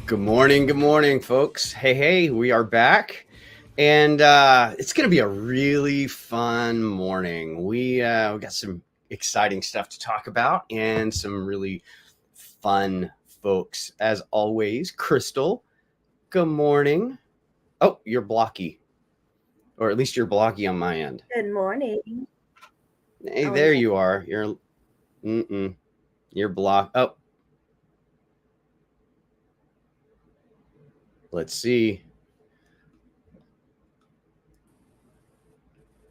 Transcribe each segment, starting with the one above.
Good morning, folks. Hey, we are back, and it's going to be a really fun morning. We got some exciting stuff to talk about, and some really fun folks as always. Crystal, good morning. Oh, you're blocky, or at least you're blocky on my end. Good morning. Hey, Oh, is there that you are. You're blocked. Oh, let's see.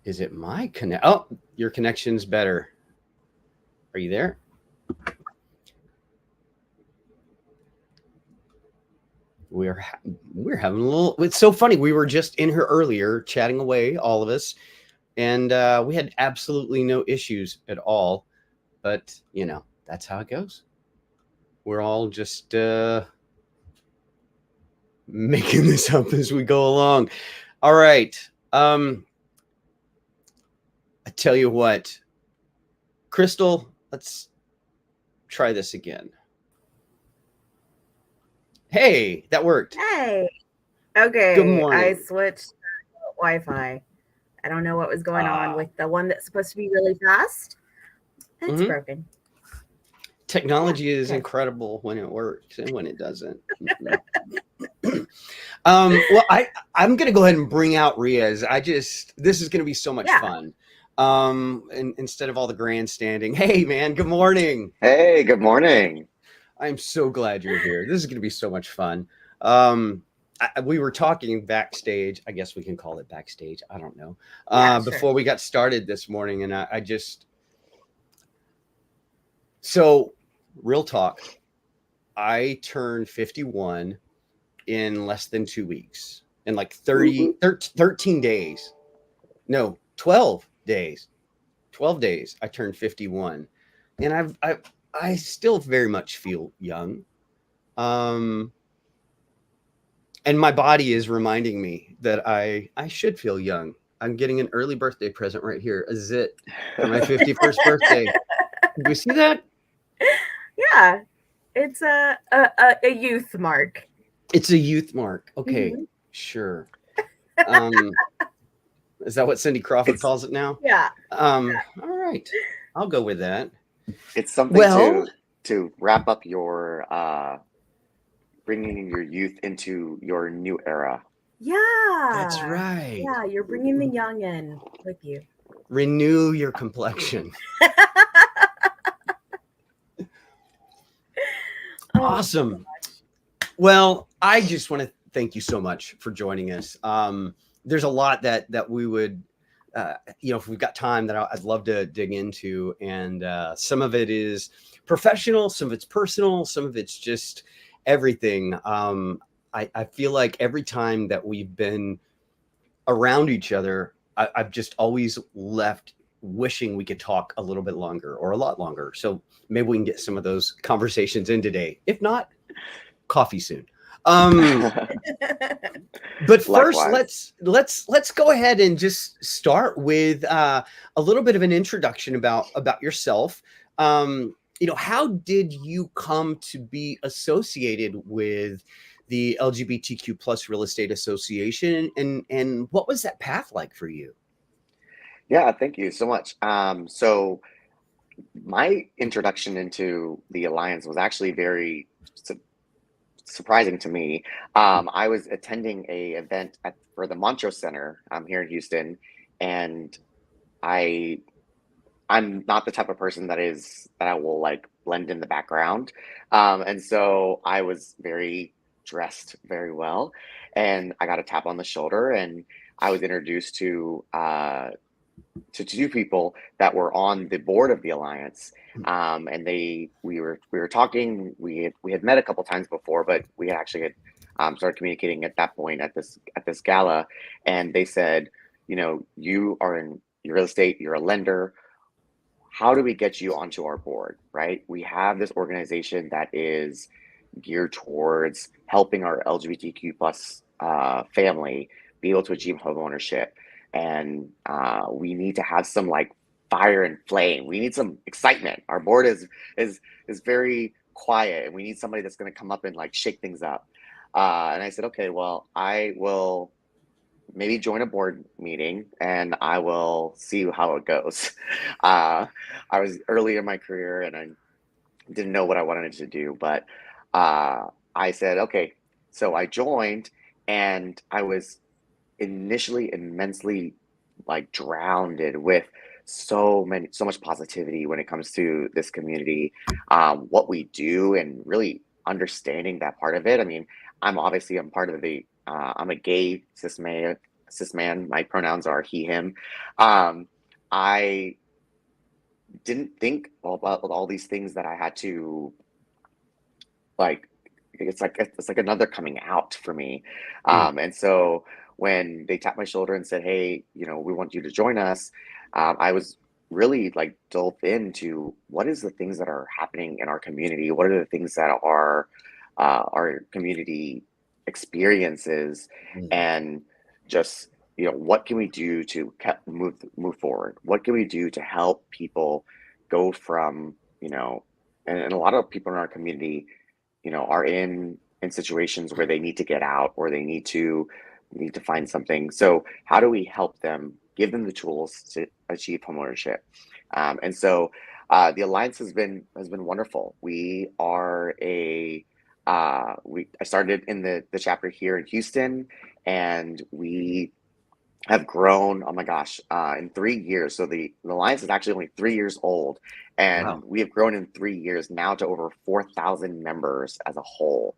Is it my connect? Oh, your connection's better. Are you there? We're we're having a little. It's so funny. We were just in here earlier, chatting away, all of us, and we had absolutely no issues at all. But that's how it goes. We're all just making this up as we go along. All right. I tell you what, Crystal. Let's try this again. Hey, that worked. Hey. Good Okay, I morning. switched Wi-Fi. I don't know what was going on Ah, with the one that's supposed to be really fast. It's hmm broken. Yeah. Technology is Okay. incredible when it works and when it doesn't. Well, I'm gonna go ahead and bring out Riaz. This is gonna be so much Yeah. fun. And instead of all the grandstanding, hey man, good morning. Hey, good morning. I'm so glad you're here. This is gonna be so much fun. We were talking backstage. I guess we can call it backstage. I don't know. Yeah. Sure. Before we got started this morning, and I just so real talk. I turned 51 in less than 2 weeks, in like Woo-hoo. 13 days. No, 12 days. 12 days. I turned 51. And I still very much feel young. Um, and my body is reminding me that I should feel young. I'm getting an early birthday present right here, a zit for my 51st birthday. Do you see that? Yeah. It's a youth mark. It's a youth mark. Okay, Hmm. sure. Um, is that what Cindy Crawford It's calls it now? Yeah. All right. I'll go with that. it's something Well, to wrap up your bringing your youth into your new era. that's Yeah. right. Yeah. You're bringing the young in with you. Renew your complexion. Oh. Awesome. Well, I just want to thank you so much for joining us. There's a lot that we would, if we've got time, that I'd love to dig into, and some of it is professional, some of it's personal, some of it's just everything. I feel like every time that we've been around each other, I've just always left wishing we could talk a little bit longer or a lot longer. So maybe we can get some of those conversations in today. If not, coffee soon. Um, but first, Likewise. let's go ahead and just start with a little bit of an introduction about yourself. How did you come to be associated with the LGBTQ plus Real Estate Association, and what was that path like for you? Yeah, thank you so much. So my introduction into the Alliance was actually very surprising to me. I was attending a event for the Montrose Center here in Houston, and I I'm not the type of person that I will like blend in the background. And so I was very dressed very well, and I got a tap on the shoulder, and I was introduced to two people that were on the board of the alliance. And we were talking. We had met a couple times before, but we actually had started communicating at that point at this gala, and they said, you are in real estate, you're a lender, how do we get you onto our board, right? We have this organization that is geared towards helping our LGBTQ plus family be able to achieve home ownership. And we need to have some like fire and flame. We need some excitement. Our board is very quiet and we need somebody that's going to come up and like shake things up. And I said, okay, well, I will maybe join a board meeting and I will see how it goes. I was early in my career and I didn't know what I wanted to do, but I said, okay. So I joined and I was initially immensely like drowned with so much positivity when it comes to this community, what we do, and really understanding that part of it. I mean, I'm part of I'm a gay cis man. My pronouns are he him. I didn't think about all these things that I had to like. It's like another coming out for me. And so when they tapped my shoulder and said, hey, we want you to join us, I was really like dove into what is the things that are happening in our community, what are the things that are our community experiences, and just what can we do to move forward, what can we do to help people go from and a lot of people in our community are in situations where they need to get out or they need to find something. So how do we help them, give them the tools to achieve homeownership? And so the Alliance has been wonderful. We are I started in the chapter here in Houston, and we have grown, oh my gosh, in 3 years. So the Alliance is actually only 3 years old, and Wow. we have grown in 3 years now to over 4,000 members as a whole.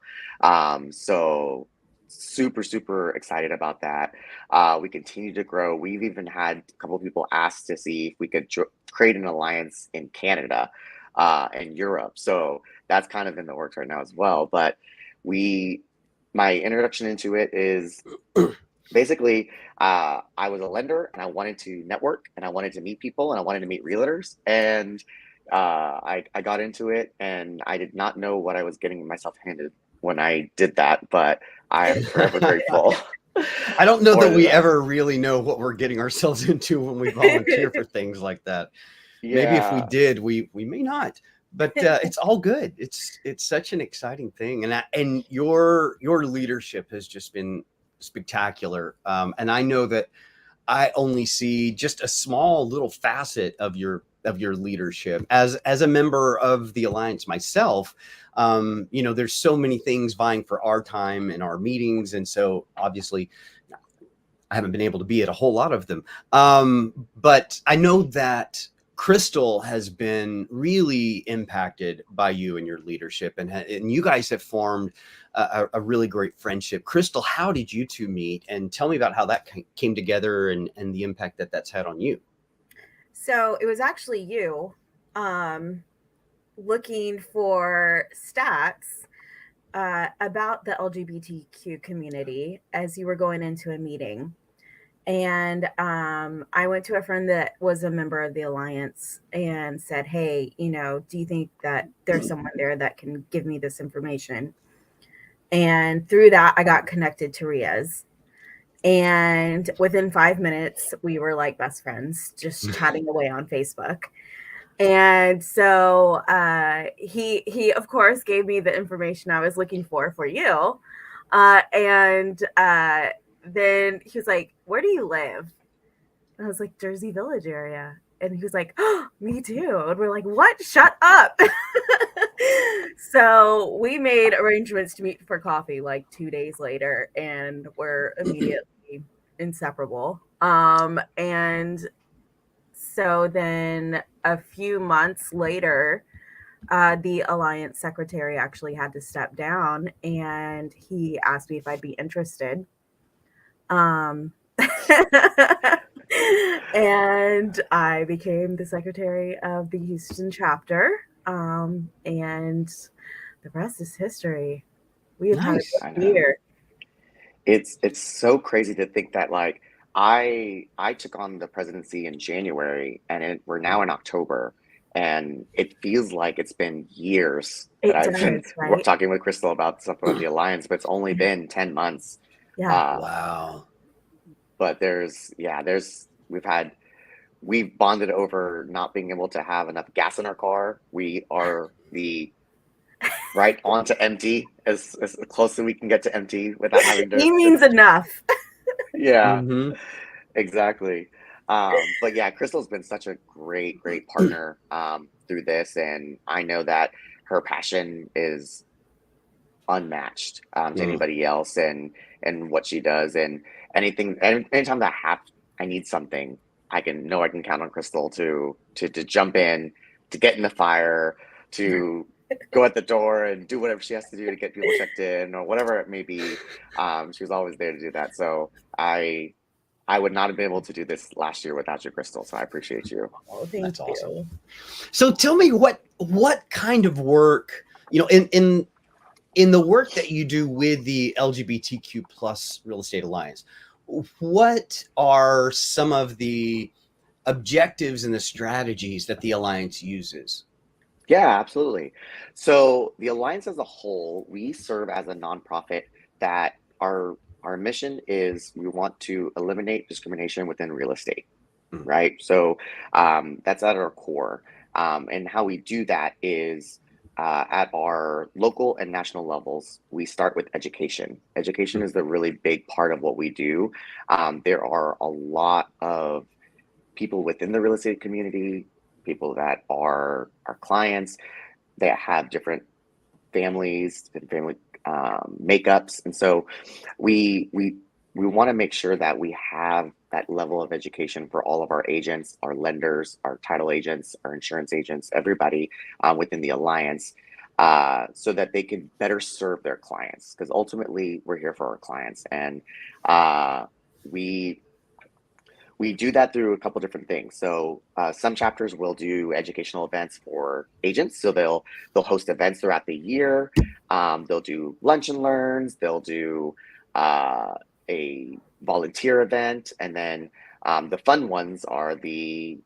So super, super excited about that. We continue to grow. We've even had a couple of people ask to see if we could create an alliance in Canada and Europe. So that's kind of in the works right now as well. But my introduction into it is basically, I was a lender and I wanted to network and I wanted to meet people and I wanted to meet realtors. And I got into it and I did not know what I was getting myself handed when I did that, but I am forever grateful. I don't know that we that. ever really know what we're getting ourselves into when we volunteer for things like that. Maybe if we Yeah. did, we may not. But it's all good. It's such an exciting thing, and your leadership has just been spectacular. And I know that I only see just a small little facet of your leadership as a member of the Alliance myself. There's so many things vying for our time and our meetings, and so obviously I haven't been able to be at a whole lot of them. But I know that Crystal has been really impacted by you and your leadership, and you guys have formed a really great friendship. Crystal, how did you two meet? And tell me about how that came together and the impact that that's had on you. So it was actually you looking for stats about the LGBTQ community as you were going into a meeting. And I went to a friend that was a member of the Alliance and said, hey, do you think that there's someone there that can give me this information? And through that, I got connected to Riaz. And within 5 minutes, we were like best friends, just chatting away on Facebook. And so he of course gave me the information I was looking for you. And then he was like, where do you live? And I was like, Jersey Village area. And he was like, oh, me too. And we're like, what? Shut up. So we made arrangements to meet for coffee like 2 days later, and we're immediately inseparable. And so then a few months later, the Alliance secretary actually had to step down, and he asked me if I'd be interested. And I became the secretary of the Houston chapter. And the rest is history. We have Nice. had a good year. It's so crazy to think that like I took on the presidency in January and we're now in October, and it feels like it's been years that It I've been does, right? talking with Crystal about stuff about the Alliance, but it's only been 10 months. Yeah. Wow. But we've bonded over not being able to have enough gas in our car. We are the right onto empty, as close as we can get to empty without having to. He means enough. Yeah, Mm-hmm. exactly. But yeah, Crystal's been such a great partner through this, and I know that her passion is unmatched to Mm. anybody else, and what she does, and anytime that I need something, I can count on Crystal to jump in, to get in the fire, to go at the door and do whatever she has to do to get people checked in or whatever it may be. She was always there to do that. So I would not have been able to do this last year without you, Crystal. So I appreciate you. Oh, thank That's awesome. you. So tell me what kind of work, in the work that you do with the LGBTQ plus Real Estate Alliance, what are some of the objectives and the strategies that the Alliance uses? Yeah, absolutely. So the Alliance as a whole, we serve as a nonprofit that our mission is we want to eliminate discrimination within real estate, Mm. right? So that's at our core. And how we do that is at our local and national levels, we start with education. Education is the really big part of what we do. There are a lot of people within the real estate community, people that are our clients, that have different families and family makeups, and so we want to make sure that we have that level of education for all of our agents, our lenders, our title agents, our insurance agents, everybody within the alliance, so that they can better serve their clients. Because ultimately, we're here for our clients, and we we do that through a couple different things. So some chapters will do educational events for agents. So they'll host events throughout the year. They'll do lunch and learns. They'll do a volunteer event, and then the fun ones are the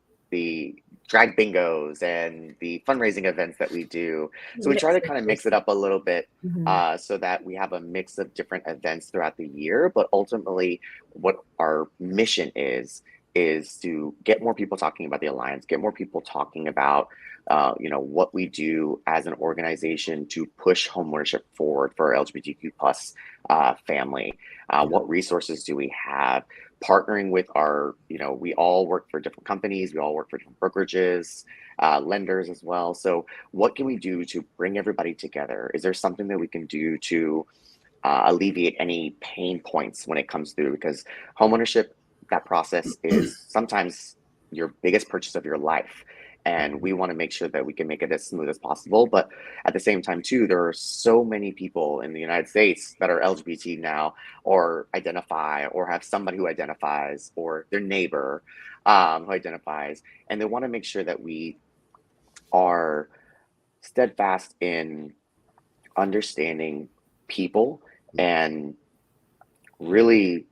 drag bingos and the fundraising events that we do. So we try Yes, to kind of mix it up a little bit, mhm. so that we have a mix of different events throughout the year. But ultimately, what our mission is to get more people talking about the alliance, get more people talking about what we do as an organization to push homeownership forward for our LGBTQ plus family. What resources do we have? Partnering with our, we all work for different companies, we all work for different brokerages, lenders as well. So what can we do to bring everybody together? Is there something that we can do to alleviate any pain points when it comes through? Because homeownership, that process is sometimes your biggest purchase of your life. And we want to make sure that we can make it as smooth as possible. But at the same time, too, there are so many people in the United States that are LGBT now, or identify, or have somebody who identifies, or their neighbor who identifies. And they want to make sure that we are steadfast in understanding people, and really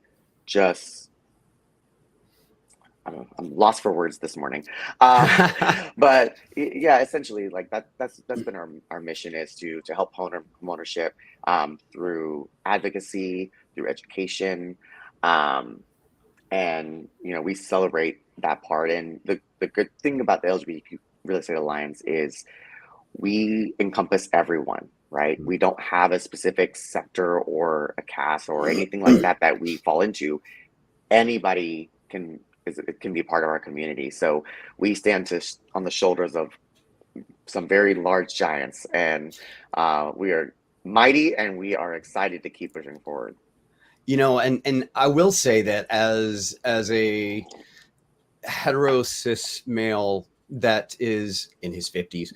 just I'm lost for words this morning, but yeah, essentially, like that's been our mission, is to help homeownership through advocacy, through education, um, and we celebrate that part. And the good thing about the LGBTQ Real Estate Alliance is we encompass everyone, right? We don't have a specific sector or a caste or anything like that that we fall into. Anybody can be part of our community. So we stand on the shoulders of some very large giants, and we are mighty, and we are excited to keep pushing forward. And I will say that as a hetero cis male that is in his 50s,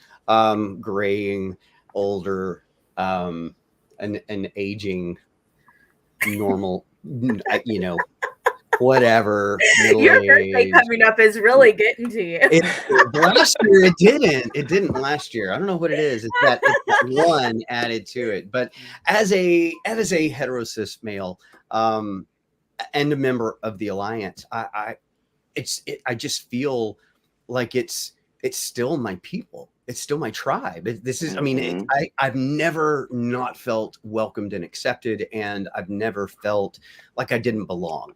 graying, older, and aging normal, whatever, middle Your birthday age. coming up is really getting to you. Last year it didn't last year. I don't know what it is. It's that one added to it. But as a hetero cis male, and a member of the alliance, I just feel like it's still my people. It's still my tribe. This is, I mean, I've never not felt welcomed and accepted, and I've never felt like I didn't belong.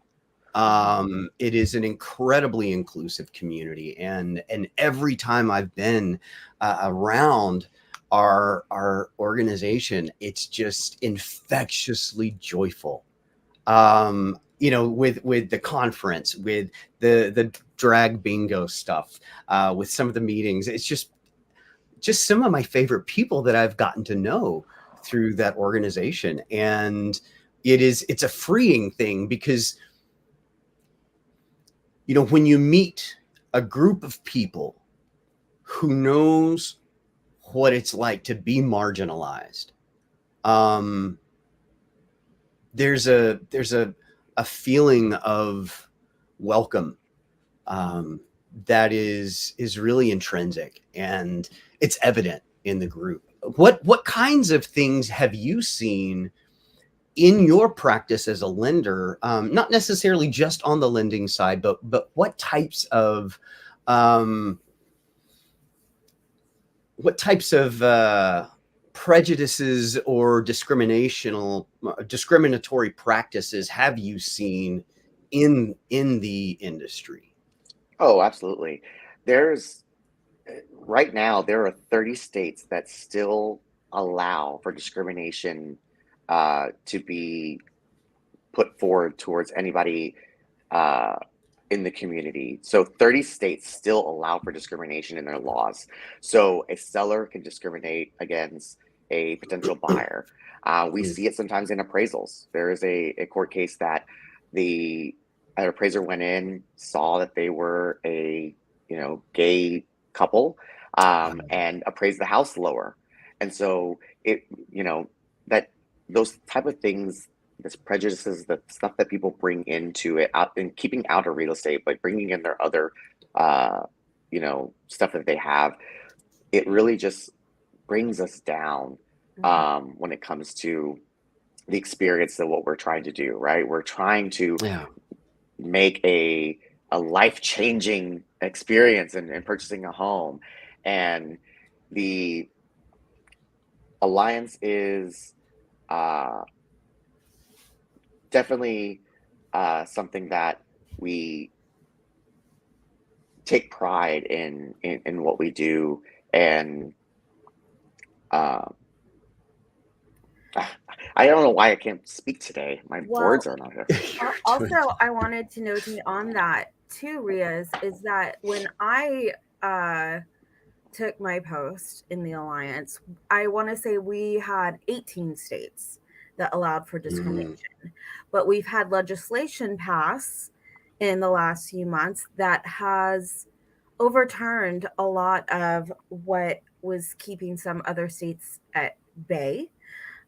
It is an incredibly inclusive community, and every time I've been around our organization, it's just infectiously joyful. You know, with the conference, with the drag bingo stuff, with some of the meetings, it's just some of my favorite people that I've gotten to know through that organization. And it's a freeing thing because, you know, when you meet a group of people who knows what it's like to be marginalized, there's a feeling of welcome, that is really intrinsic, and it's evident in the group. What kinds of things have you seen in your practice as a lender, not necessarily just on the lending side, but um, what types of prejudices or discriminatory practices have you seen in the industry? Oh, absolutely. There's right now there are 30 states that still allow for discrimination to be put forward towards anybody uh, in the community. So 30 states still allow for discrimination in their laws. So a seller can discriminate against a potential buyer. We see it sometimes in appraisals. There is a court case that an appraiser went in, saw that they were a gay couple, and appraised the house lower. And so it that those type of things, this prejudices, the stuff that people bring into it, out and keeping out of real estate, but bringing in their other, stuff that they have, it really just brings us down when it comes to the experience of what we're trying to do, right? We're trying to make a life-changing experience in purchasing a home. And the Alliance is definitely something that we take pride in what we do. And I don't know why I can't speak today. My words are not here. Also, I wanted to note on that too, Riaz, is that when I took my post in the Alliance, I want to say we had 18 states that allowed for discrimination. But we've had legislation pass in the last few months that has overturned a lot of what was keeping some other states at bay.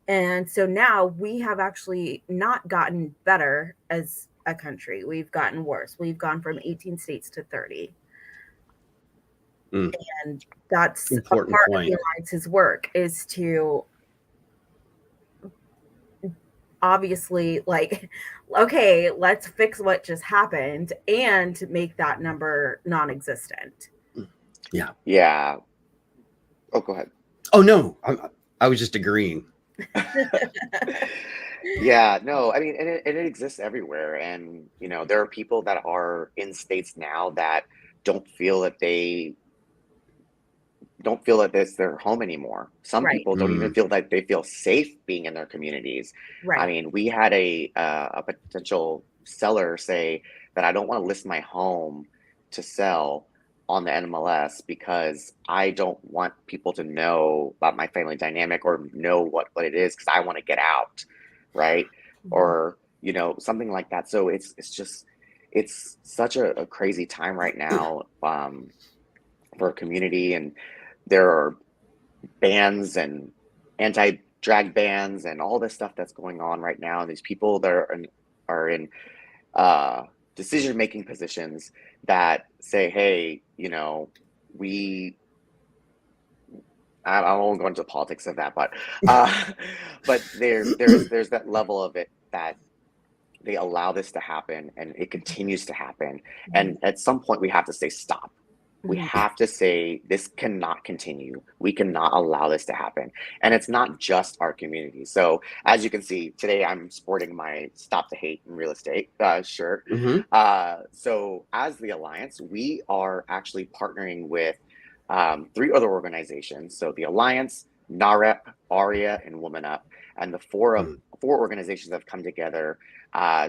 And so now we have actually not gotten better as a country. We've gotten worse. We've gone from 18 states to 30. And that's important a part point. of the Alliance's work, is to obviously, like, okay, let's fix what just happened and make that number non-existent. Yeah. Oh, go ahead. Oh, no, I was just agreeing. Yeah, no, I mean, and it exists everywhere. And, there are people that are in states now that don't feel that it's their home anymore. Some people don't even feel that they feel safe being in their communities. Right. I mean, we had a potential seller say that I don't want to list my home to sell on the NMLS because I don't want people to know about my family dynamic or know what it is, because I want to get out, right? Or something like that. So it's such a crazy time right now for a community. And there are bans and anti-drag bans and all this stuff that's going on right now. And these people that are in decision-making positions that say, hey, I won't go into the politics of that, but there's that level of it that they allow this to happen, and it continues to happen. And at some point we have to say stop. We have to say, this cannot continue. We cannot allow this to happen. And it's not just our community. So as you can see, today I'm sporting my Stop the Hate in Real Estate shirt. So as the Alliance, we are actually partnering with 3 other organizations. So the Alliance, NAREP, ARIA, and Woman Up, and the four organizations have come together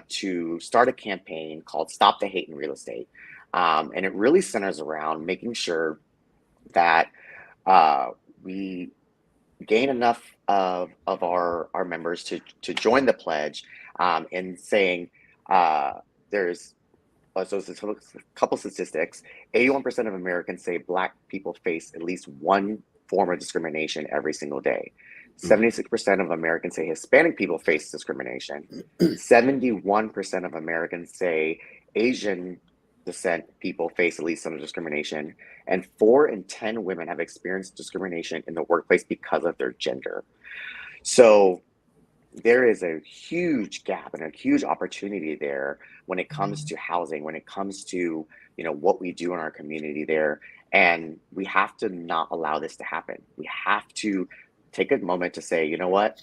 to start a campaign called Stop the Hate in Real Estate, and it really centers around making sure that we gain enough of our members to join the pledge, and saying there's so it's a couple statistics. 81% of Americans say Black people face at least one form of discrimination every single day. 76% of Americans say Hispanic people face discrimination. 71% of Americans say Asian descent people face at least some discrimination. And 4 in 10 women have experienced discrimination in the workplace because of their gender. So there is a huge gap and a huge opportunity there when it comes to housing, when it comes to, you know, what we do in our community there. And we have to not allow this to happen. We have to take a moment to say, you know what,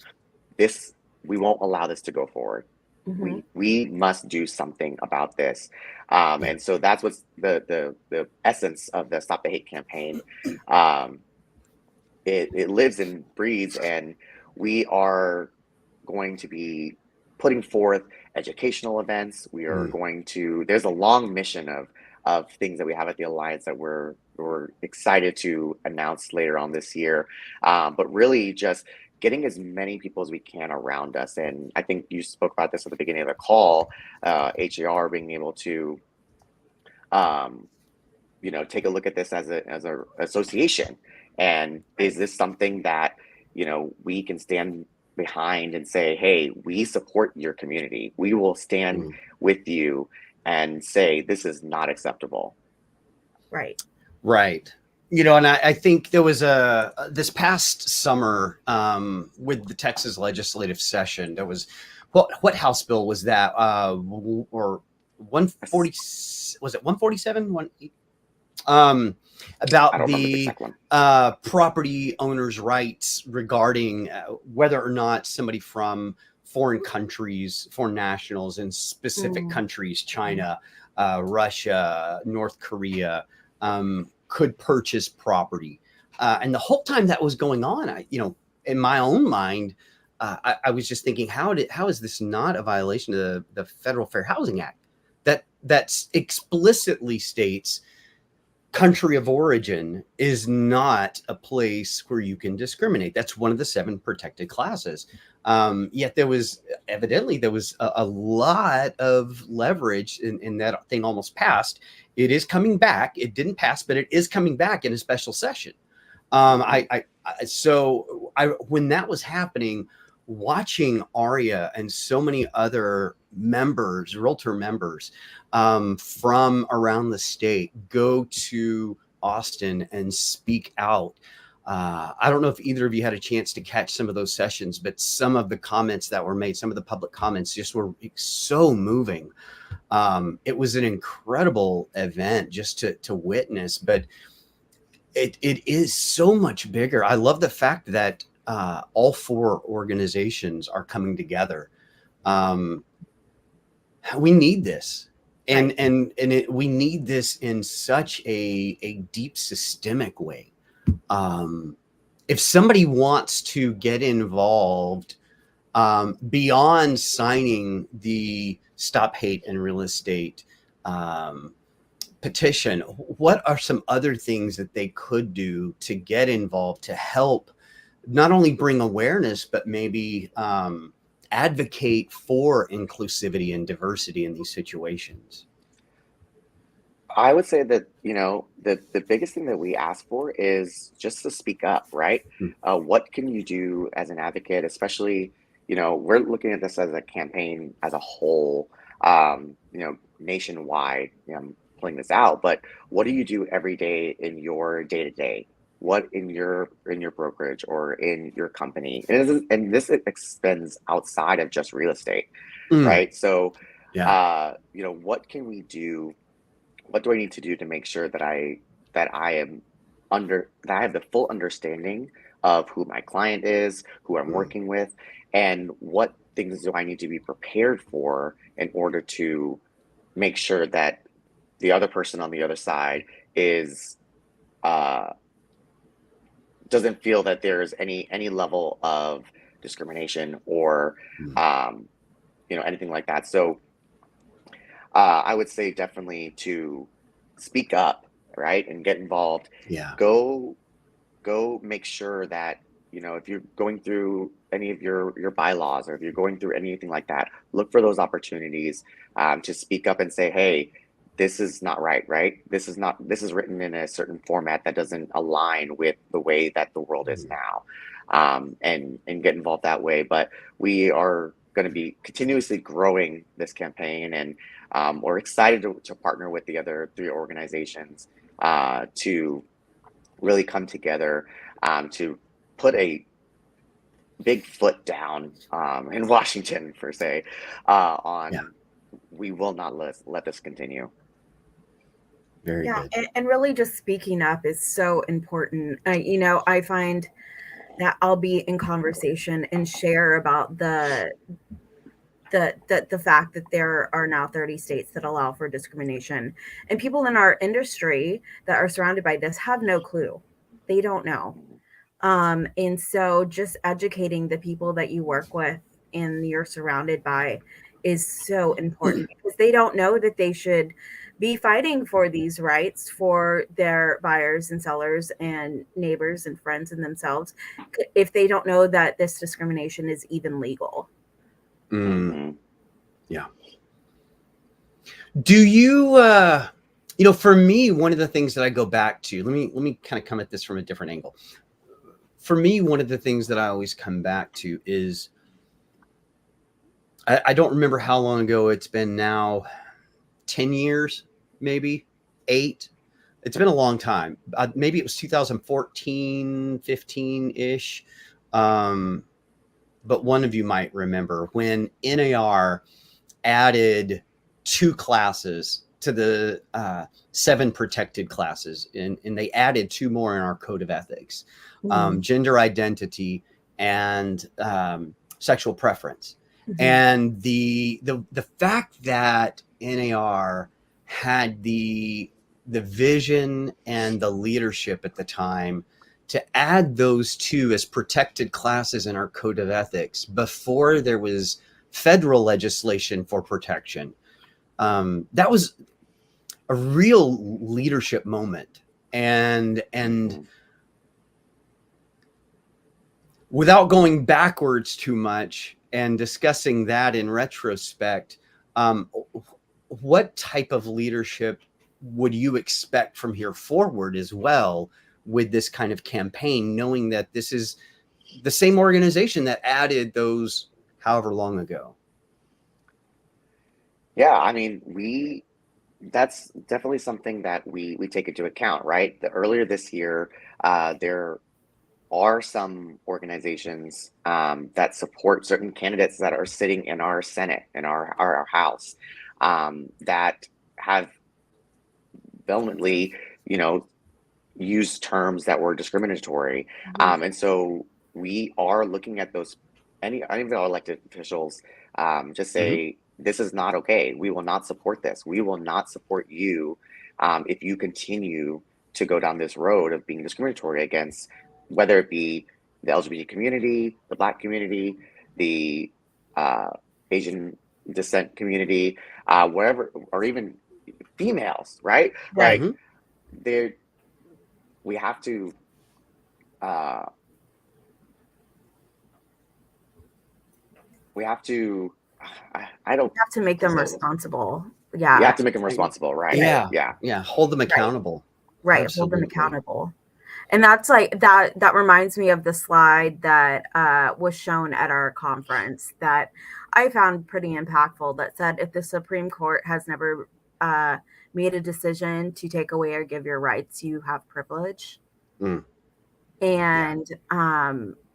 we won't allow this to go forward. Mm-hmm. We must do something about this. And so that's what's the essence of the Stop the Hate campaign. It lives and breathes, and we are going to be putting forth educational events. We are going to, there's a long mission of things that we have at the Alliance that we're excited to announce later on this year. But really just getting as many people as we can around us. And I think you spoke about this at the beginning of the call, HAR being able to, you know, take a look at this as a association. And is this something that, you know, we can stand behind and say, hey, we support your community. We will stand with you and say, this is not acceptable. Right. Right. You know, and I think there was this past summer with the Texas legislative session, there was, what House bill was that? Or 140, was it 147? About the property owners' rights regarding whether or not somebody from foreign countries, foreign nationals in specific countries, China, Russia, North Korea, could purchase property. And the whole time that was going on, you know, in my own mind, I was just thinking, how is this not a violation of the Federal Fair Housing Act that explicitly states country of origin is not a place where you can discriminate. That's one of the 7 protected classes. Yet there was a lot of leverage in that thing almost passed. It is coming back. It didn't pass, but it is coming back in a special session. When that was happening, watching Aria and so many other members, realtor members from around the state go to Austin and speak out. I don't know if either of you had a chance to catch some of those sessions, but some of the comments that were made, some of the public comments just were so moving. It was an incredible event just to witness, but it is so much bigger. I love the fact that all 4 organizations are coming together. We need this. And we need this in such a deep systemic way. If somebody wants to get involved beyond signing the Stop Hate in Real Estate petition, what are some other things that they could do to get involved to help not only bring awareness, but maybe advocate for inclusivity and diversity in these situations? I would say that, you know, the biggest thing that we ask for is just to speak up, right? What can you do as an advocate, especially, you know, we're looking at this as a campaign as a whole, you know, nationwide. You know, I'm pulling this out, but what do you do every day in your day-to-day? What in your brokerage or in your company? And this extends outside of just real estate, right? So, you know, what can we do? What do I need to do to make sure that I have the full understanding of who my client is, who I'm working with, and what things do I need to be prepared for in order to make sure that the other person on the other side is doesn't feel that there's any level of discrimination or anything like that. So I would say definitely to speak up, right, and get involved. Yeah. Go make sure that, if you're going through any of your bylaws, or if you're going through anything like that, look for those opportunities to speak up and say, hey, this is not right, right? This is written in a certain format that doesn't align with the way that the world is now, and get involved that way. But we are going to be continuously growing this campaign, and we're excited to partner with the other 3 organizations to really come together to put a big foot down in Washington, per se, on Yeah. we will not let this continue. Very Yeah, good. and really just speaking up is so important. I find that I'll be in conversation and share about the fact that there are now 30 states that allow for discrimination, and people in our industry that are surrounded by this have no clue. They don't know. And so just educating the people that you work with and you're surrounded by is so important, because they don't know that they should be fighting for these rights for their buyers and sellers and neighbors and friends and themselves, if they don't know that this discrimination is even legal. Yeah. Do you, for me, one of the things that I go back to, let me kind of come at this from a different angle. For me, one of the things that I always come back to is, I don't remember how long ago it's been now, 10 years, maybe 8. It's been a long time. Maybe it was 2014, 15-ish. But one of you might remember when NAR added 2 classes to the 7 protected classes, and they added 2 more in our code of ethics, gender identity and sexual preference. And the fact that NAR had the vision and the leadership at the time to add those 2 as protected classes in our code of ethics before there was federal legislation for protection, that was a real leadership moment. And without going backwards too much and discussing that in retrospect, what type of leadership would you expect from here forward as well with this kind of campaign, knowing that this is the same organization that added those however long ago? Yeah, I mean, that's definitely something that we take into account, right? Earlier this year, there are some organizations that support certain candidates that are sitting in our Senate, in our House, that have vehemently, used terms that were discriminatory. And so we are looking at those, any of our elected officials, just say, this is not okay. We will not support this. We will not support you if you continue to go down this road of being discriminatory against, whether it be the LGBT community, the Black community, the Asian descent community, wherever, or even females, right? Right. Like, we have to I don't You have to make them responsible. Yeah. You have to make them responsible, right? Yeah. Hold them accountable. Right. Absolutely. Hold them accountable. And that's like that reminds me of the slide that was shown at our conference that I found pretty impactful, that said, if the Supreme Court has never made a decision to take away or give your rights, you have privilege. And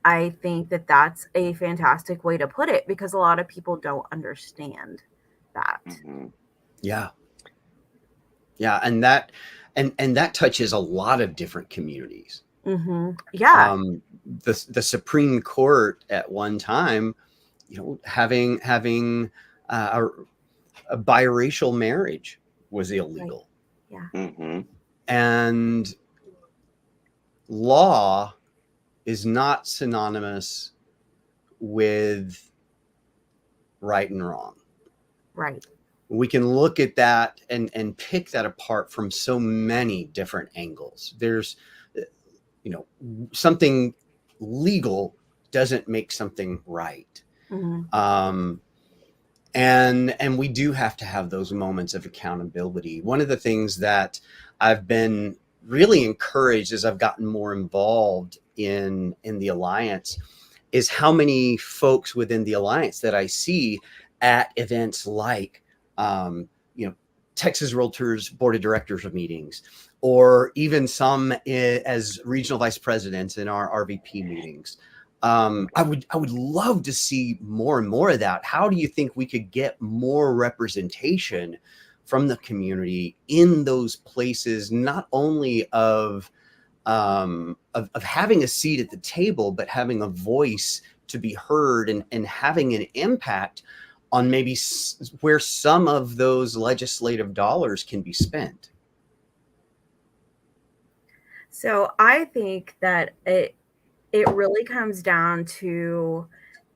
I think that that's a fantastic way to put it, because a lot of people don't understand that. Yeah. And that touches a lot of different communities. Yeah. The Supreme Court at one time, having a biracial marriage was illegal. Right. Yeah. And law is not synonymous with right and wrong. Right. We can look at that and pick that apart from so many different angles. There's, something legal doesn't make something right. Mm-hmm. And we do have to have those moments of accountability. One of the things that I've been really encouraged as I've gotten more involved in the Alliance is how many folks within the Alliance that I see at events like, Texas Realtors Board of Directors meetings, or even some as regional vice presidents in our RVP meetings. I would love to see more and more of that. How do you think we could get more representation from the community in those places, not only of having a seat at the table, but having a voice to be heard and having an impact on maybe where some of those legislative dollars can be spent? So I think that it really comes down to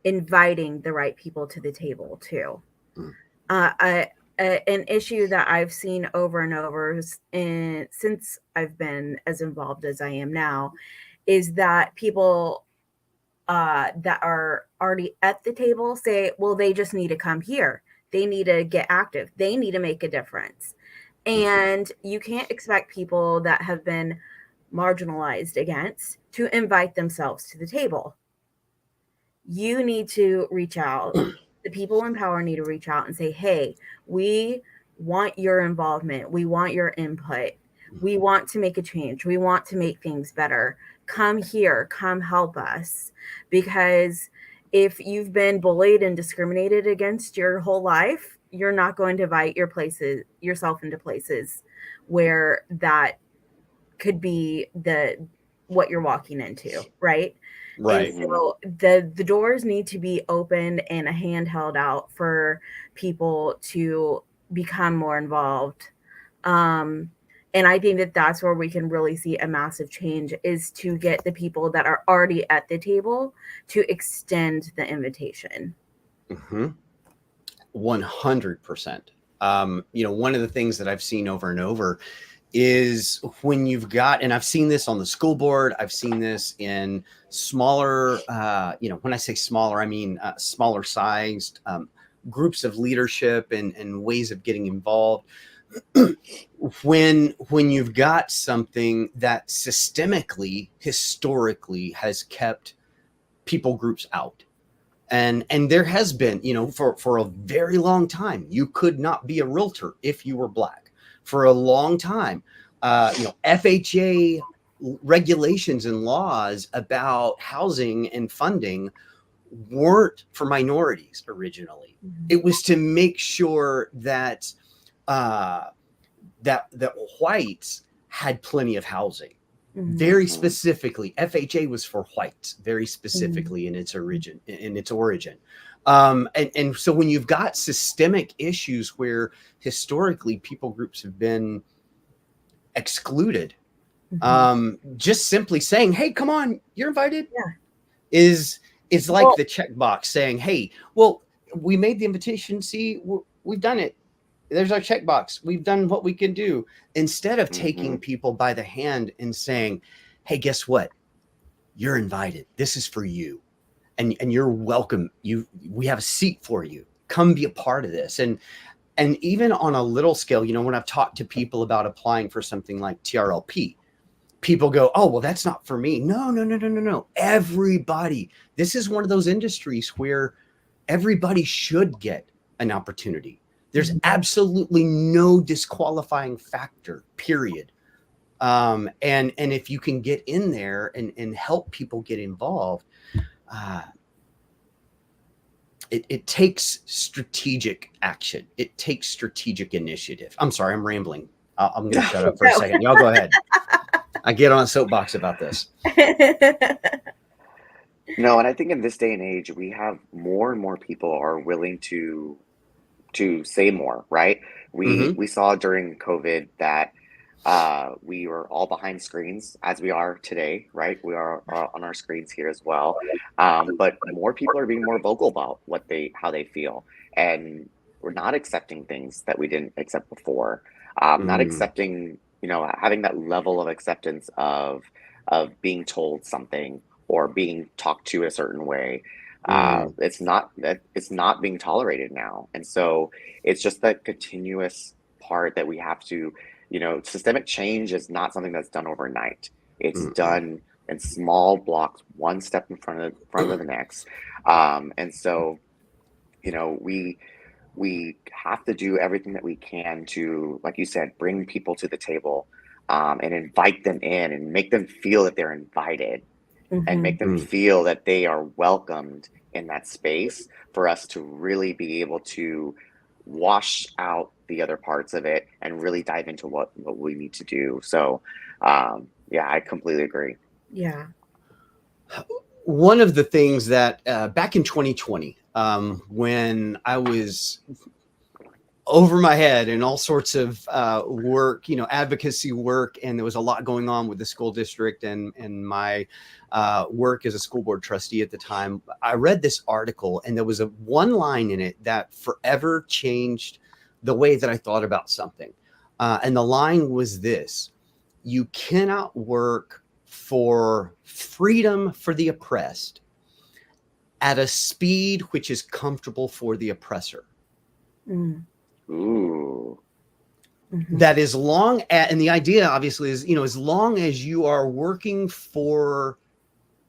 inviting the right people to the table too. Mm. An issue that I've seen over and over since I've been as involved as I am now is that people that are already at the table say, well, they just need to come here. They need to get active. They need to make a difference. And you can't expect people that have been marginalized against to invite themselves to the table. You need to reach out. The people in power need to reach out and say, hey, we want your involvement. We want your input. We want to make a change. We want to make things better. Come here, come help us. Because if you've been bullied and discriminated against your whole life, you're not going to invite yourself into places where that could be what you're walking into, right? Right. And so the doors need to be opened and a hand held out for people to become more involved. And I think that that's where we can really see a massive change, is to get the people that are already at the table to extend the invitation. 100%. One of the things that I've seen over and over is when you've got, and I've seen this on the school board, I've seen this in smaller, when I say smaller, I mean smaller sized groups of leadership and ways of getting involved. when you've got something that systemically, historically has kept people groups out. And there has been, for a very long time, you could not be a realtor if you were Black. For a long time, FHA regulations and laws about housing and funding weren't for minorities originally. It was to make sure that that whites had plenty of housing. Very specifically, FHA was for whites, very specifically in its origin. And so when you've got systemic issues where historically people groups have been excluded, just simply saying, hey, come on, you're invited, is like the checkbox saying, hey, well, we made the invitation. See, we've done it. There's our checkbox. We've done what we can do. Instead of taking people by the hand and saying, hey, guess what? You're invited. This is for you. And you're welcome. We have a seat for you. Come be a part of this. And even on a little scale, when I've talked to people about applying for something like TRLP, people go, oh, well, that's not for me. No. Everybody. This is one of those industries where everybody should get an opportunity. There's absolutely no disqualifying factor, period. And if you can get in there and help people get involved, it takes strategic action. It takes strategic initiative. I'm sorry, I'm rambling. I'm going to shut up for a second. Y'all go ahead. I get on a soapbox about this. No, and I think in this day and age, we have more and more people are willing to say more, right? We saw during COVID that We were all behind screens as we are today, right? We are on our screens here as well. But more people are being more vocal about how they feel. And we're not accepting things that we didn't accept before. Not Mm, accepting, having that level of acceptance of being told something or being talked to a certain way. mm, It's not being tolerated now. And so it's just that continuous part that we have to, systemic change is not something that's done overnight. It's mm, done in small blocks, one step in front of the next. And so, we have to do everything that we can to, like you said, bring people to the table, and invite them in and make them feel that they're invited and Mm-hmm. make them mm. feel that they are welcomed in that space for us to really be able to wash out the other parts of it and really dive into what we need to do. So, yeah, I completely agree. Yeah. One of the things that back in 2020, when I was over my head and all sorts of work, advocacy work, and there was a lot going on with the school district and my work as a school board trustee at the time. I read this article, and there was a one line in it that forever changed the way that I thought about something. And the line was this: "You cannot work for freedom for the oppressed at a speed which is comfortable for the oppressor." Mm. Ooh. Mm-hmm. That as long as, and the idea obviously is, as long as you are working for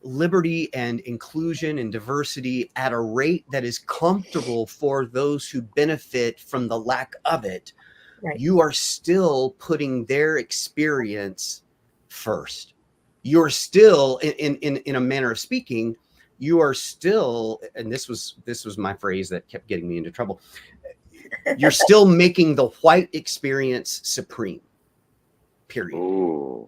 liberty and inclusion and diversity at a rate that is comfortable for those who benefit from the lack of it, Right. you are still putting their experience first. You're still, in a manner of speaking, you are still, and this was my phrase that kept getting me into trouble. You're still making the white experience supreme. Period. Ooh.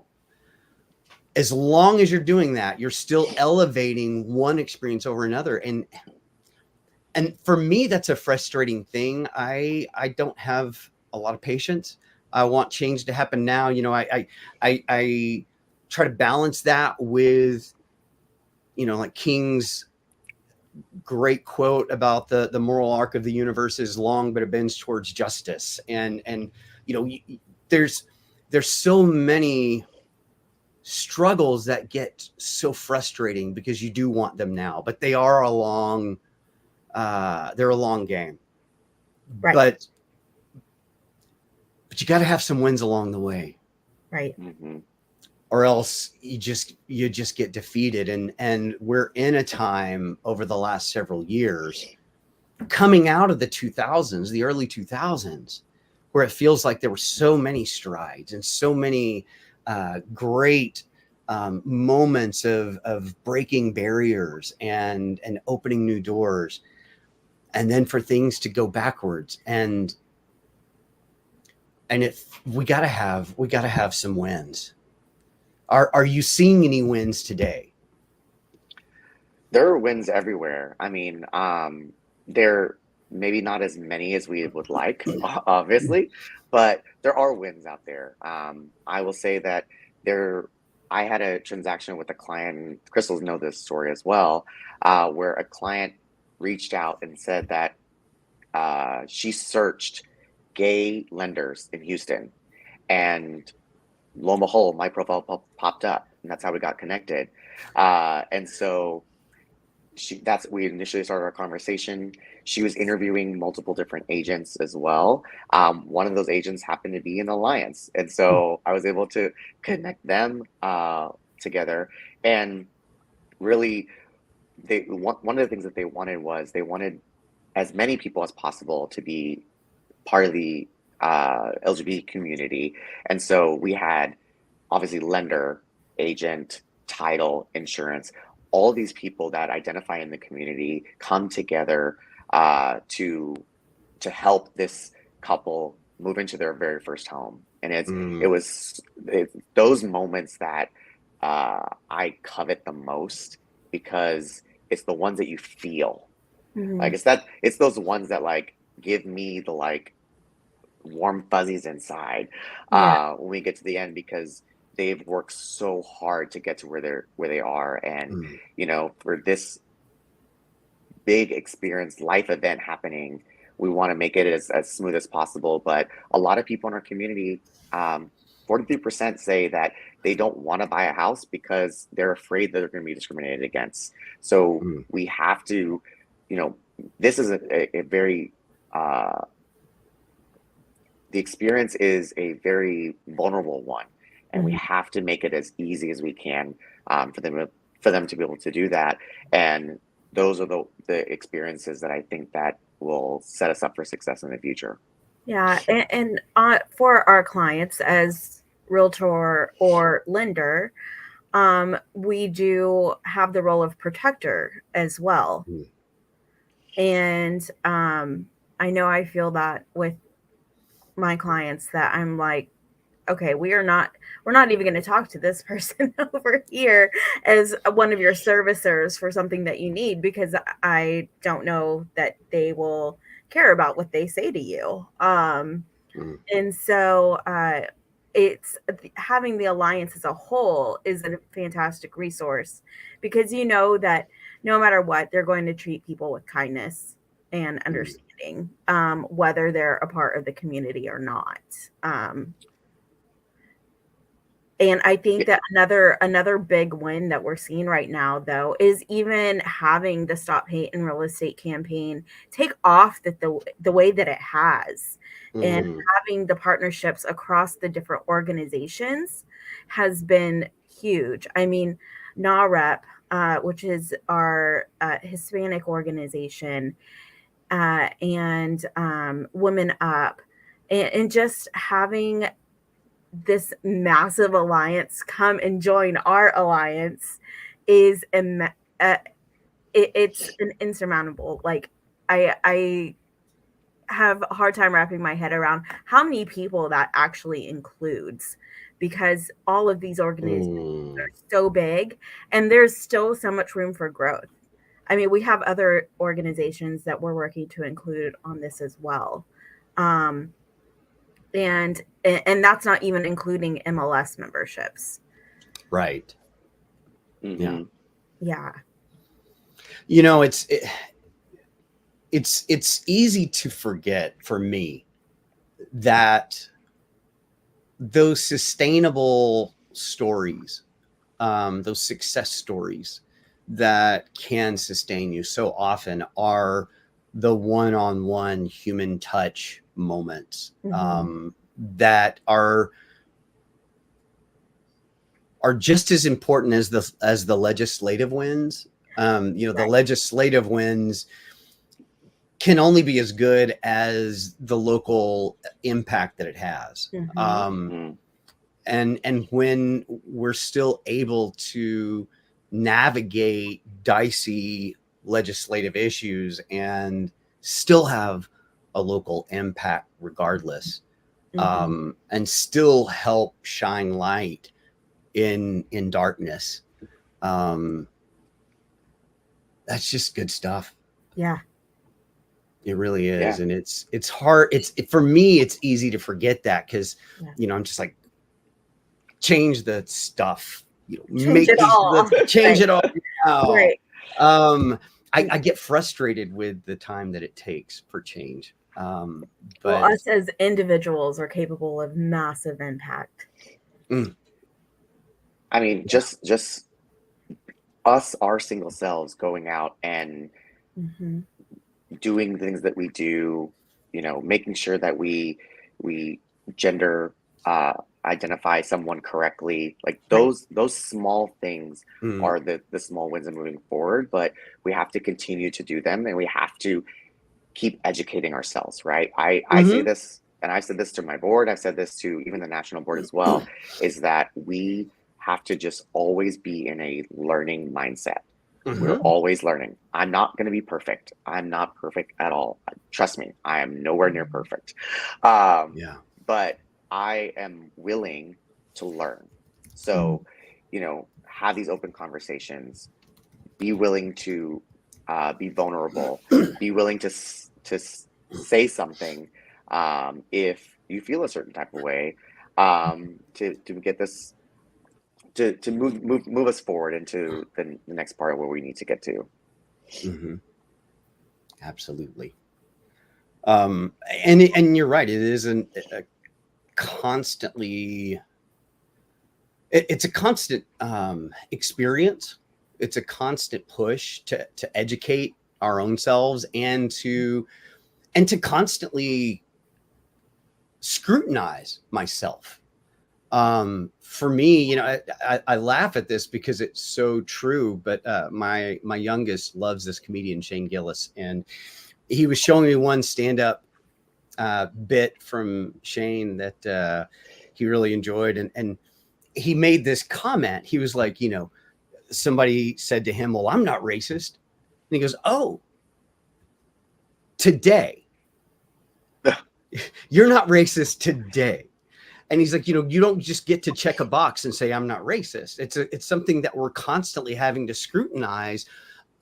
As long as you're doing that, you're still elevating one experience over another. And for me, that's a frustrating thing. I don't have a lot of patience. I want change to happen now. I try to balance that with, like King's great quote about the moral arc of the universe is long, but it bends towards justice. And you know, there's so many struggles that get so frustrating because you do want them now, but they are they're a long game. Right. But you got to have some wins along the way, Right. Mm-hmm. or else you just get defeated. And we're in a time over the last several years, coming out of the 2000s, the early 2000s, where it feels like there were so many strides and so many great moments of breaking barriers and opening new doors, and then for things to go backwards. And we gotta have some wins. Are you seeing any wins today? There are wins everywhere. I mean, there maybe not as many as we would like, obviously, but there are wins out there. I will say that there, I had a transaction with a client, and Crystals know this story as well, where a client reached out and said that she searched gay lenders in Houston, and lo and behold, my profile popped up, and that's how we got connected. And so we initially started our conversation. She was interviewing multiple different agents as well. One of those agents happened to be in Alliance, and so I was able to connect them together. And really, one of the things that they wanted was they wanted as many people as possible to be part of the LGBT community. And so we had obviously lender, agent, title, insurance, all these people that identify in the community come together to help this couple move into their very first home. And it Mm, was those moments that I covet the most, because it's the ones that you feel Mm-hmm. like, it's those ones that like give me the like warm fuzzies inside Yeah. when we get to the end, because they've worked so hard to get to where they are. And Mm. for this big experience life event happening, we want to make it as smooth as possible. But a lot of people in our community, 43% say that they don't want to buy a house because they're afraid that they're going to be discriminated against. So Mm. we have to, this is a very the experience is a very vulnerable one, and we Mhm. have to make it as easy as we can, for them to be able to do that. And those are the experiences that I think that will set us up for success in the future. Yeah, and for our clients as realtor or lender, we do have the role of protector as well. Mm. And I know I feel that with my clients that I'm like, okay, we're not even going to talk to this person over here as one of your servicers for something that you need, because I don't know that they will care about what they say to you. Mm. And so it's having the alliance as a whole is a fantastic resource, because you know that no matter what, they're going to treat people with kindness and understanding, whether they're a part of the community or not. And I think that another big win that we're seeing right now, though, is even having the Stop Hate in Real Estate campaign take off the way that it has, and Mm. having the partnerships across the different organizations has been huge. I mean, NAREP, which is our Hispanic organization, and Women Up, and just having this massive alliance come and join our alliance is it's an insurmountable. Like I have a hard time wrapping my head around how many people that actually includes, because all of these organizations Mm. are so big and there's still so much room for growth. I mean, we have other organizations that we're working to include on this as well. Um, and that's not even including MLS memberships. Right. Yeah. Mm-hmm. Yeah. It's easy to forget for me that those sustainable stories, those success stories that can sustain you so often are the one-on-one human touch moments, that are just as important as the legislative wins. The Right. legislative wins can only be as good as the local impact that it has. Mm-hmm. And when we're still able to navigate dicey legislative issues and still have a local impact regardless, and still help shine light in darkness, that's just good stuff. Yeah. It really is. Yeah. And it's hard. For me, it's easy to forget that, because Yeah. I'm just like, change the stuff, Change make it all. change Right. it all now. Right. I get frustrated with the time that it takes for change. Well, But us as individuals are capable of massive impact. I mean, just us, our single selves, going out and doing things that we do, making sure that we gender identify someone correctly. Like Right. those small things are the small wins in moving forward. But we have to continue to do them, and we have to keep educating ourselves, right? I say this, and I've said this to my board, I've said this to even the national board as well, is that we have to just always be in a learning mindset. We're always learning. I'm not going to be perfect. I'm not perfect at all. Trust me, I am nowhere near perfect. Yeah. But I am willing to learn. So, have these open conversations, be willing to be vulnerable, be willing to say something, if you feel a certain type of way, to get this to move us forward into the next part where we need to get to. Mm-hmm. Absolutely. And you're right. It is a constantly. It's a constant experience. It's a constant push to educate our own selves and to constantly scrutinize myself. For me, you know, I laugh at this because it's so true, but my youngest loves this comedian, Shane Gillis, and he was showing me one stand-up bit from Shane that he really enjoyed. And he made this comment. He was like, you know, somebody said to him, well, I'm not racist. And he goes, oh, today. You're not racist today. And he's like, you know, you don't just get to check a box and say, I'm not racist. It's something that we're constantly having to scrutinize.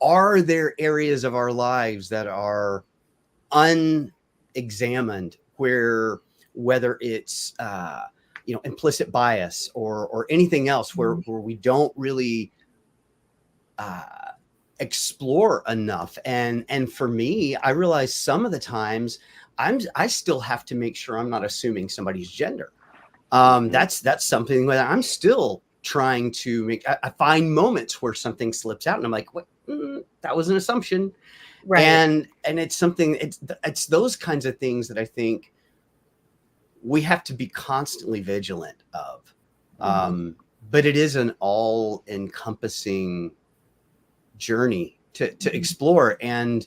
Are there areas of our lives that are unexamined where, whether it's, you know, implicit bias or anything else where we don't really explore enough. And for me, I realize some of the times I still have to make sure I'm not assuming somebody's gender. That's something that I'm still trying to make. I find moments where something slips out and I'm like, what? That was an assumption. Right. And it's something, it's those kinds of things that I think we have to be constantly vigilant of. But it is an all encompassing journey to explore. And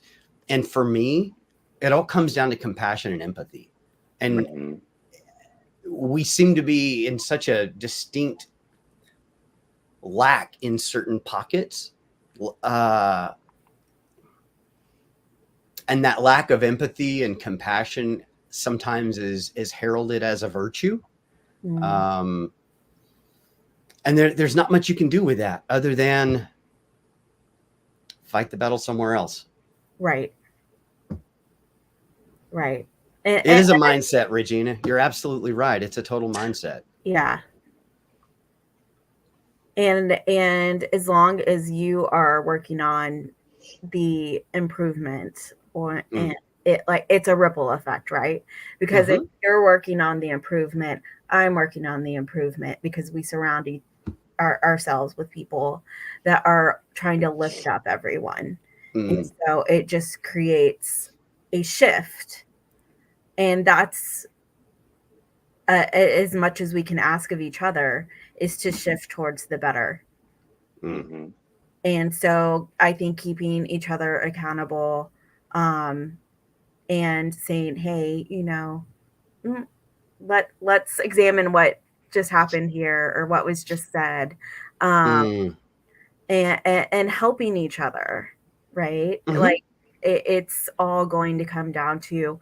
for me, it all comes down to compassion and empathy. And we seem to be in such a distinct lack in certain pockets. And that lack of empathy and compassion sometimes is heralded as a virtue. And there's not much you can do with that other than fight the battle somewhere else. Right. Right. It is a mindset, Regina. You're absolutely right. It's a total mindset. Yeah. And as long as you are working on the improvement and it's a ripple effect, right? Because if you're working on the improvement, I'm working on the improvement because we surround ourselves with people that are trying to lift up everyone. And so it just creates a shift. And that's as much as we can ask of each other is to shift towards the better. And so I think keeping each other accountable and saying, hey, you know, let's examine what just happened here or what was just said, and helping each other, right? Like it's all going to come down to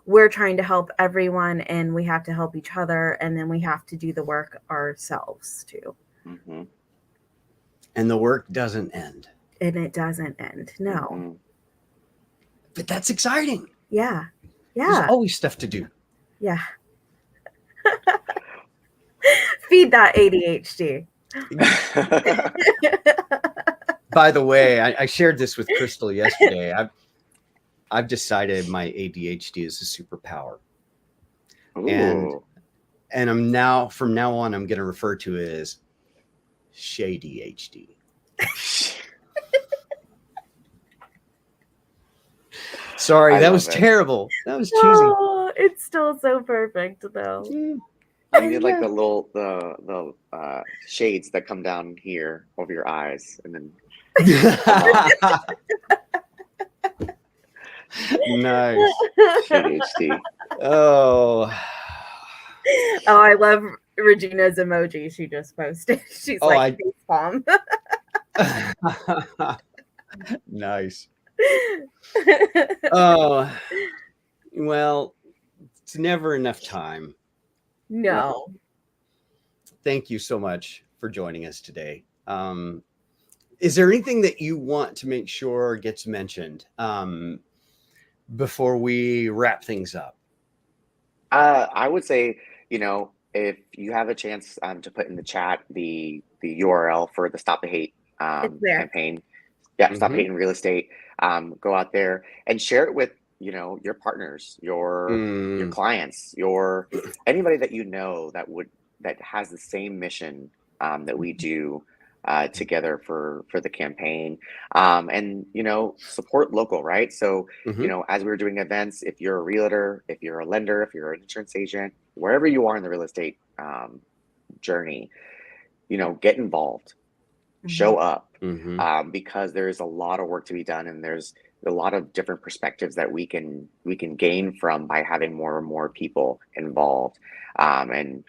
we're trying to help everyone and we have to help each other, and then we have to do the work ourselves too. And the work doesn't end. And it doesn't end. No. But that's exciting. Yeah. There's always stuff to do. Yeah. Feed that ADHD. By the way, I shared this with Crystal yesterday. I've decided my ADHD is a superpower. And I'm now, from now on, I'm going to refer to it as Shady HD. Sorry, that was terrible. That was cheesy. Oh, it's still so perfect though. I need like the shades that come down here over your eyes and then nice. Shady HD. Oh, I love Regina's emoji she just posted. She's like facepalm. Nice. Oh, well, it's never enough time. No. Thank you so much for joining us today. Is there anything that you want to make sure gets mentioned before we wrap things up? I would say, if you have a chance to put in the chat the URL for the Stop the Hate It's there. campaign, yeah, Stop Mhm. Hate in Real Estate. Go out there and share it with your partners, your Mm. clients, your anybody that that has the same mission that we do together for the campaign. And support local, right? So Mhm. as we were doing events, if you're a realtor, if you're a lender, if you're an insurance agent, wherever you are in the real estate journey, get involved, show up, Mhm. because there's a lot of work to be done, and there's a lot of different perspectives that we can gain from by having more and more people involved. And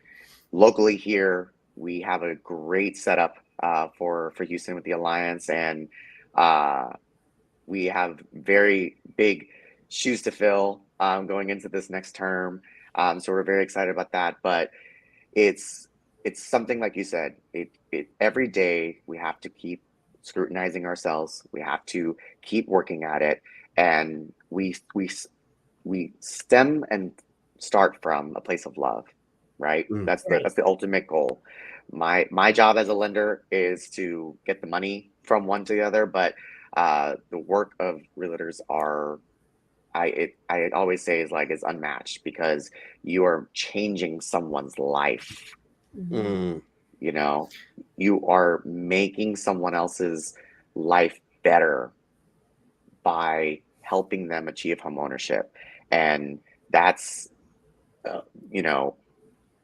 locally here, we have a great setup for Houston with the Alliance, and uh, we have very big shoes to fill going into this next term. So we're very excited about that. But it's something like you said. It every day we have to keep scrutinizing ourselves. We have to keep working at it, and we stem and start from a place of love, right? Mm. That's the ultimate goal. My job as a lender is to get the money from one to the other, but the work of realtors are I always say is unmatched, because you are changing someone's life. Mm. You are making someone else's life better by helping them achieve home ownership, and that's uh, you know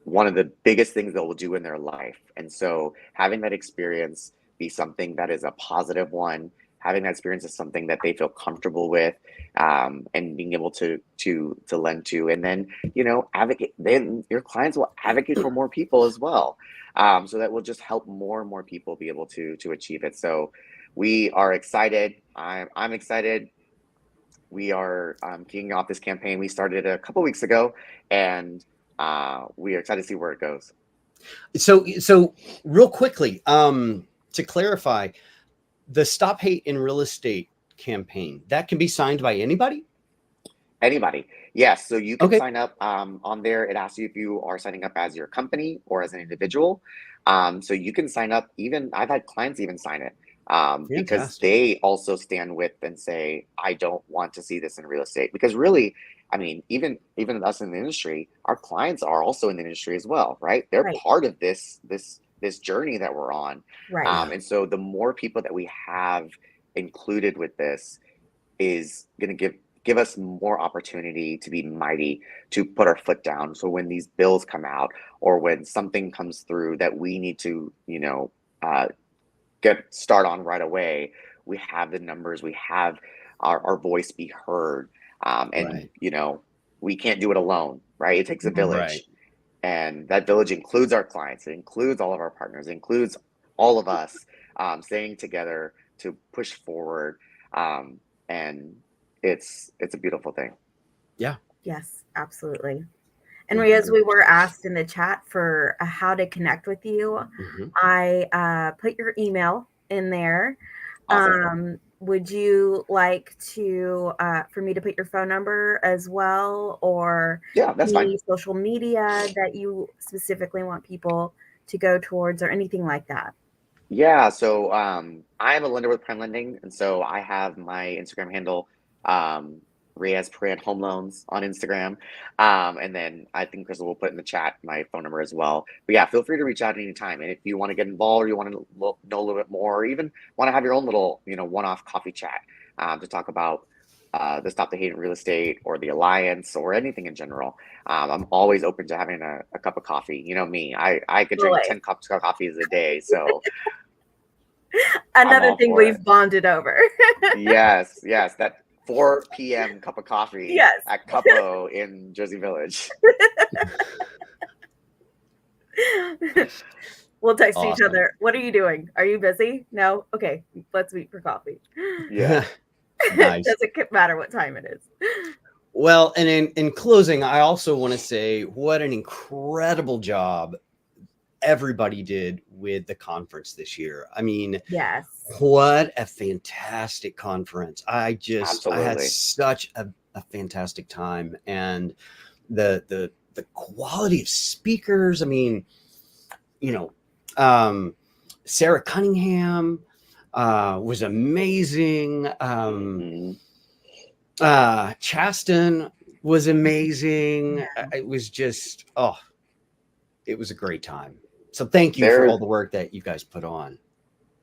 one of the biggest things they'll do in their life. And so having that experience be something that is a positive one, having that experience is something that they feel comfortable with, and being able to lend to, and then advocate. Then your clients will advocate for more people as well, so that will just help more and more people be able to achieve it. So we are excited. I'm excited. We are kicking off this campaign. We started a couple weeks ago, and we are excited to see where it goes. So real quickly, to clarify, the Stop Hate in Real Estate campaign, that can be signed by anybody? Anybody. Yes. So you can Okay. sign up on there. It asks you if you are signing up as your company or as an individual. So you can sign up. Even I've had clients even sign it, because Fantastic. they also stand with and say, I don't want to see this in real estate. Because really, I mean, even us in the industry, our clients are also in the industry as well, right? They're Right. part of this journey that we're on. Right. And so the more people that we have included with this is going to give us more opportunity to be mighty, to put our foot down. So when these bills come out, or when something comes through that we need to uh, start on right away, we have the numbers, we have our voice be heard. And Right. we can't do it alone, right? It takes a Mhm. Right. village, and that village includes our clients, it includes all of our partners, it includes all of us staying together to push forward. And it's a beautiful thing. Yeah. Yes, absolutely. And Riaz, we were asked in the chat for how to connect with you. Mhm. I put your email in there. Awesome. Would you like to for me to put your phone number as well, or Yeah, that's fine. any social media that you specifically want people to go towards, or anything like that? Yeah, so I am a lender with Prime Lending, and so I have my Instagram handle, um, Riaz Hebert Home Loans on Instagram, and then I think Crystal will put in the chat my phone number as well. But yeah, feel free to reach out anytime, and if you want to get involved, or you want to know a little bit more, or even want to have your own little one-off coffee chat to talk about the Stop the Hate in Real Estate or the Alliance or anything in general. I'm always open to having a cup of coffee. You know me, I could drink Always. 10 cups of coffee a day, so. I'm Another all thing for it. we've bonded over. Yes, yes, that 4 p.m. cup of coffee Yes. at Cuppo in Jersey Village. We'll text each Awesome. other. What are you doing? Are you busy? No? Okay, let's meet for coffee. Yeah. Nice. Doesn't matter what time it is. Well, and in closing, I also want to say what an incredible job everybody did with the conference this year. I mean, Yes. what a fantastic conference. I had Absolutely. such a fantastic time. And the the quality of speakers. I mean, Sarah Cunningham was amazing. Mhm. Chaston was amazing. It was just, it was a great time. So thank you for all the work that you guys put on.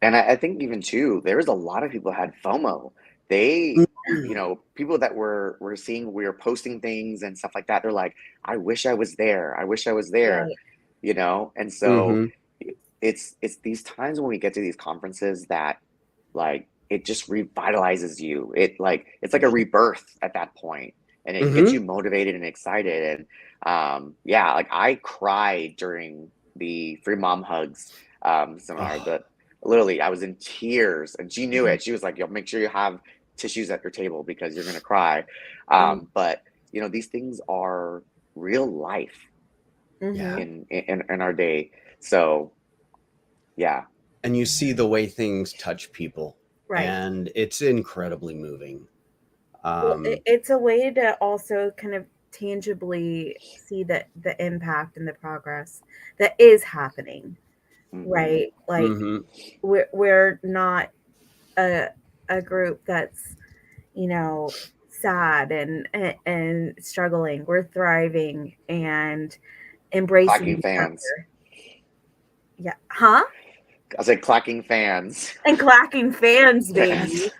And I think even too, there was a lot of people had FOMO. They, people that were seeing, we were posting things and stuff like that. They're like, I wish I was there. I wish I was there, And so it's these times when we get to these conferences that like it just revitalizes you. It's like a rebirth at that point, and it gets you motivated and excited. And like I cried during the Free Mom Hugs seminar. But literally, I was in tears, and she knew it. She was like, "Yo, make sure you have tissues at your table because you're gonna cry." But these things are real life in our day. So, yeah. And you see the way things touch people, right? And it's incredibly moving. It's a way to also kind of tangibly see the impact and the progress that is happening, right? Like we're not a group that's sad and struggling. We're thriving and embracing Clacking each fans. other. Yeah. Huh? I said clacking fans. And clacking fans, baby.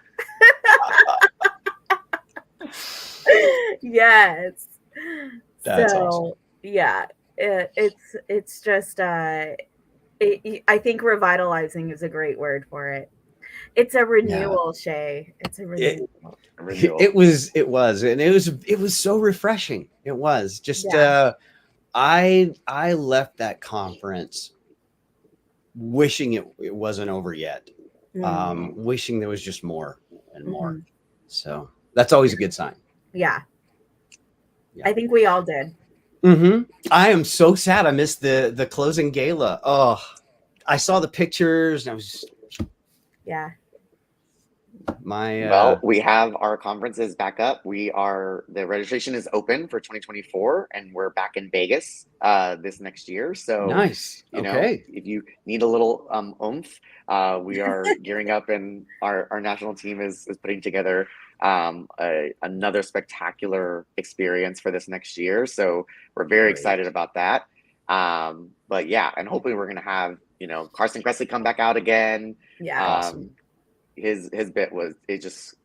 Yes. That's awesome. Yeah, it's just I think revitalizing is a great word for it. It's a renewal, Shay. It's a renewal. It was, and it was so refreshing. It was just I left that conference wishing it wasn't over yet. Wishing there was just more and more. So that's always a good sign. Yeah. I think we all did. I am so sad I missed the closing gala. Oh, I saw the pictures and I was well, we have our conferences back up. The registration is open for 2024, and we're back in Vegas this next year. So nice. If you need a little oomph, we are gearing up, and our national team is putting together another spectacular experience for this next year. So we're very excited about that. But yeah, and hopefully we're gonna have Carson Kressley come back out again. Yeah. Awesome. His bit was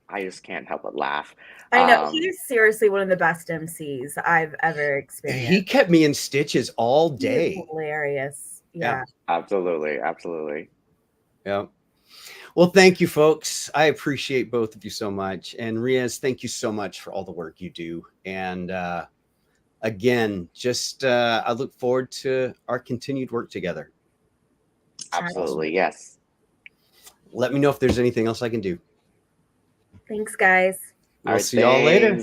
I just can't help but laugh. I know he's seriously one of the best MCs I've ever experienced. He kept me in stitches all day. He's hilarious. Yeah. Absolutely. Yeah. Well, thank you, folks. I appreciate both of you so much. And Riaz, thank you so much for all the work you do. And again, just I look forward to our continued work together. Absolutely. Yes. Let me know if there's anything else I can do. Thanks, guys. We'll see y'all later.